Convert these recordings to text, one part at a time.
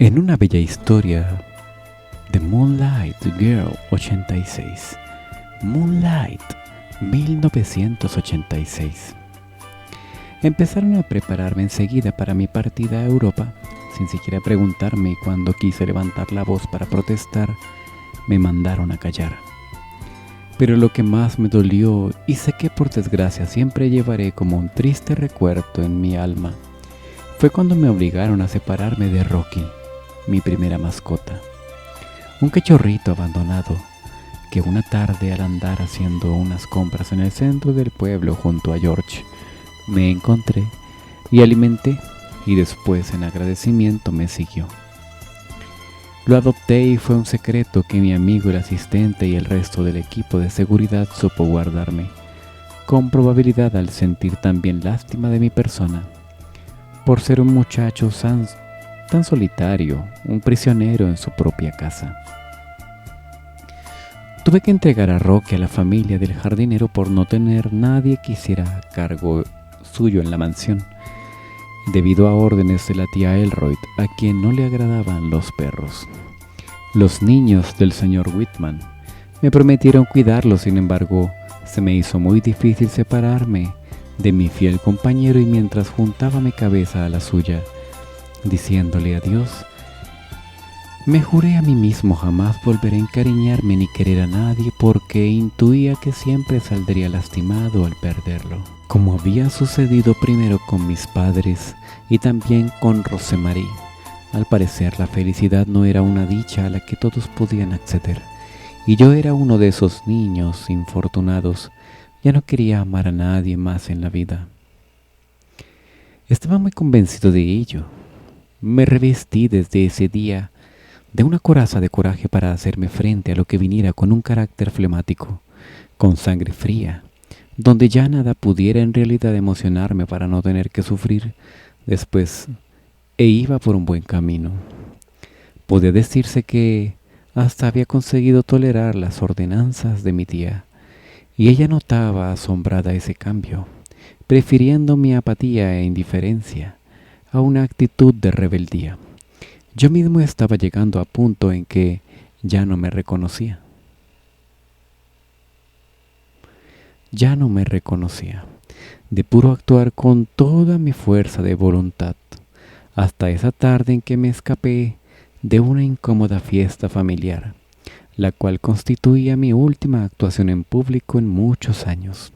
En una bella historia de Moonlight Girl 86, Moonlight 1986, empezaron a prepararme enseguida para mi partida a Europa, sin siquiera preguntarme, y cuando quise levantar la voz para protestar, me mandaron a callar. Pero lo que más me dolió, y sé que por desgracia siempre llevaré como un triste recuerdo en mi alma, fue cuando me obligaron a separarme de Rocky, mi primera mascota. Un cachorrito abandonado que una tarde, al andar haciendo unas compras en el centro del pueblo junto a George, me encontré y alimenté, y después en agradecimiento me siguió. Lo adopté y fue un secreto que mi amigo, el asistente y el resto del equipo de seguridad supo guardarme, con probabilidad al sentir también lástima de mi persona, por ser un muchacho tan solitario, un prisionero en su propia casa. Tuve que entregar a Rocky a la familia del jardinero por no tener nadie que hiciera cargo suyo en la mansión, debido a órdenes de la tía Elroyd, a quien no le agradaban los perros. Los niños del señor Whitman me prometieron cuidarlos, sin embargo, se me hizo muy difícil separarme de mi fiel compañero, y mientras juntaba mi cabeza a la suya, diciéndole adiós, me juré a mí mismo jamás volver a encariñarme ni querer a nadie, porque intuía que siempre saldría lastimado al perderlo, como había sucedido primero con mis padres y también con Rosemarie. Al parecer la felicidad no era una dicha a la que todos podían acceder, y yo era uno de esos niños infortunados. Ya no quería amar a nadie más en la vida. Estaba muy convencido de ello. Me revestí desde ese día de una coraza de coraje para hacerme frente a lo que viniera, con un carácter flemático, con sangre fría, donde ya nada pudiera en realidad emocionarme para no tener que sufrir después, e iba por un buen camino. Podía decirse que hasta había conseguido tolerar las ordenanzas de mi tía, y ella notaba asombrada ese cambio, prefiriendo mi apatía e indiferencia a una actitud de rebeldía. Yo mismo estaba llegando a punto en que ya no me reconocía. Ya no me reconocía, de puro actuar con toda mi fuerza de voluntad, hasta esa tarde en que me escapé de una incómoda fiesta familiar, la cual constituía mi última actuación en público en muchos años.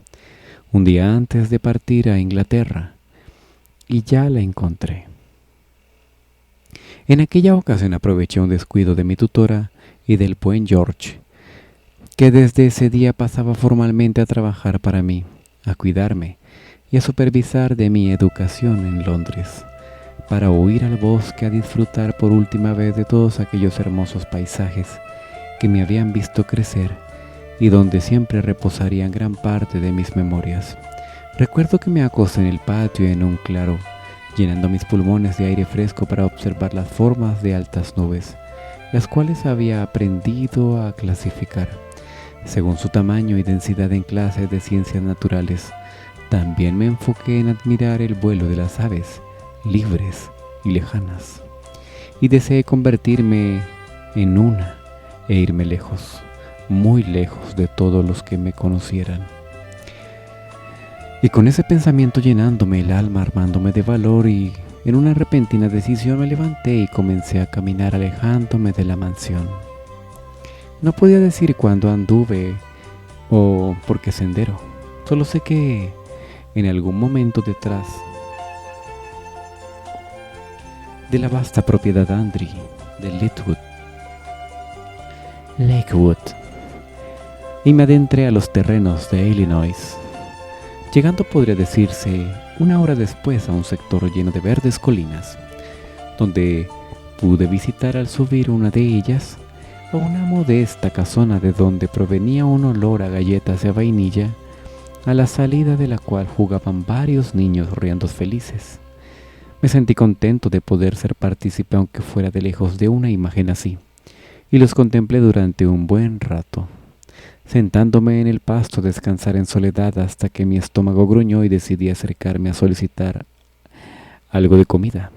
Un día antes de partir a Inglaterra, y ya la encontré. En aquella ocasión aproveché un descuido de mi tutora y del buen George, que desde ese día pasaba formalmente a trabajar para mí, a cuidarme y a supervisar de mi educación en Londres, para huir al bosque a disfrutar por última vez de todos aquellos hermosos paisajes que me habían visto crecer y donde siempre reposarían gran parte de mis memorias. Recuerdo que me acosté en el patio en un claro, llenando mis pulmones de aire fresco para observar las formas de altas nubes, las cuales había aprendido a clasificar según su tamaño y densidad en clases de ciencias naturales. También me enfoqué en admirar el vuelo de las aves, libres y lejanas, y deseé convertirme en una e irme lejos, muy lejos de todos los que me conocieran. Y con ese pensamiento llenándome el alma, armándome de valor, y en una repentina decisión me levanté y comencé a caminar alejándome de la mansión. No podía decir cuándo anduve o por qué sendero, solo sé que en algún momento detrás de la vasta propiedad Andry de Lakewood, y me adentré a los terrenos de Illinois, llegando, podría decirse, una hora después a un sector lleno de verdes colinas, donde pude visitar al subir una de ellas a una modesta casona de donde provenía un olor a galletas de vainilla, a la salida de la cual jugaban varios niños riendos felices. Me sentí contento de poder ser partícipe, aunque fuera de lejos, de una imagen así, y los contemplé durante un buen rato, sentándome en el pasto a descansar en soledad hasta que mi estómago gruñó y decidí acercarme a solicitar algo de comida.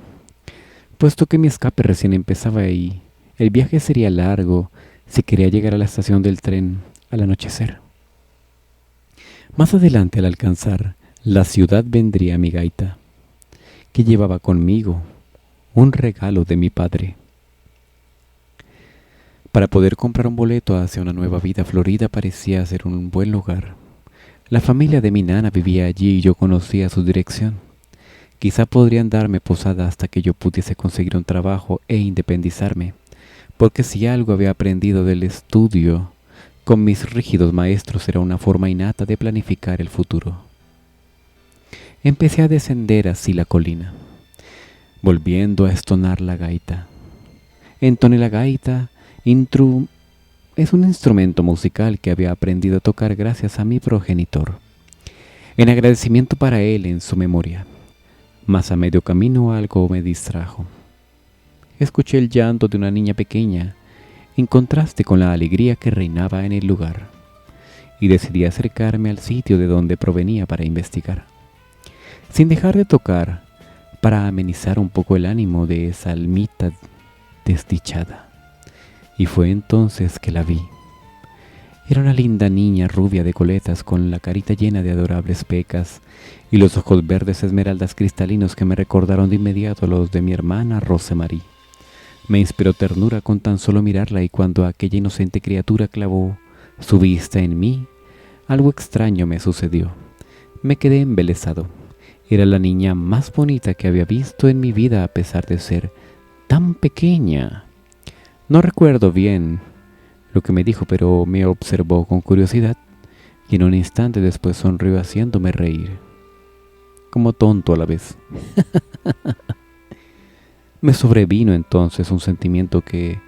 puesto que mi escape recién empezaba y el viaje sería largo si quería llegar a la estación del tren al anochecer. Más adelante, al alcanzar la ciudad, vendría mi gaita, que llevaba conmigo un regalo de mi padre. Para poder comprar un boleto hacia una nueva vida, Florida parecía ser un buen lugar. La familia de mi nana vivía allí y yo conocía su dirección. Quizá podrían darme posada hasta que yo pudiese conseguir un trabajo e independizarme, porque si algo había aprendido del estudio con mis rígidos maestros era una forma innata de planificar el futuro. Empecé a descender así la colina, volviendo a estonar la gaita. Entoné la gaita. Es un instrumento musical que había aprendido a tocar gracias a mi progenitor, en agradecimiento para él en su memoria. Mas a medio camino algo me distrajo. Escuché el llanto de una niña pequeña, en contraste con la alegría que reinaba en el lugar, y decidí acercarme al sitio de donde provenía para investigar, sin dejar de tocar, para amenizar un poco el ánimo de esa almita desdichada. Y fue entonces que la vi. Era una linda niña rubia de coletas con la carita llena de adorables pecas y los ojos verdes esmeraldas cristalinos que me recordaron de inmediato los de mi hermana Rosemarie. Me inspiró ternura con tan solo mirarla y cuando aquella inocente criatura clavó su vista en mí, algo extraño me sucedió. Me quedé embelesado. Era la niña más bonita que había visto en mi vida a pesar de ser tan pequeña. No recuerdo bien lo que me dijo, pero me observó con curiosidad y en un instante después sonrió haciéndome reír, como tonto a la vez. Me sobrevino entonces un sentimiento que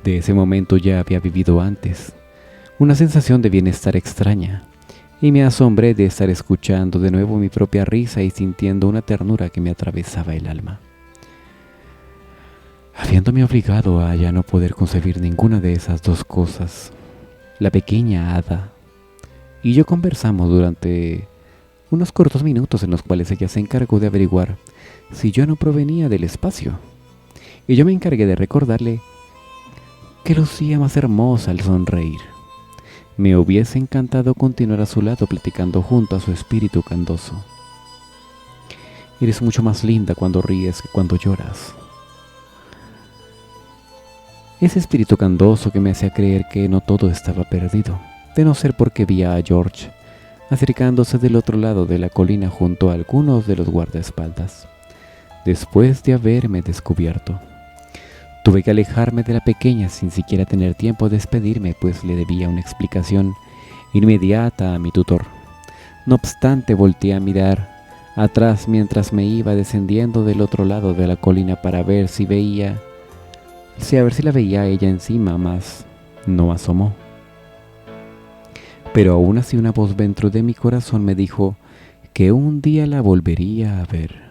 de ese momento ya había vivido antes, una sensación de bienestar extraña, y me asombré de estar escuchando de nuevo mi propia risa y sintiendo una ternura que me atravesaba el alma. Habiéndome obligado a ya no poder concebir ninguna de esas dos cosas, la pequeña hada y yo conversamos durante unos cortos minutos en los cuales ella se encargó de averiguar si yo no provenía del espacio, y yo me encargué de recordarle que lucía más hermosa al sonreír. Me hubiese encantado continuar a su lado platicando junto a su espíritu candoso. Eres mucho más linda cuando ríes que cuando lloras. Ese espíritu candoso que me hacía creer que no todo estaba perdido, de no ser porque vi a George acercándose del otro lado de la colina junto a algunos de los guardaespaldas. Después de haberme descubierto, tuve que alejarme de la pequeña sin siquiera tener tiempo de despedirme, pues le debía una explicación inmediata a mi tutor. No obstante, volteé a mirar atrás mientras me iba descendiendo del otro lado de la colina para ver si la veía a ella encima, mas no asomó. Pero aún así una voz dentro de mi corazón me dijo que un día la volvería a ver.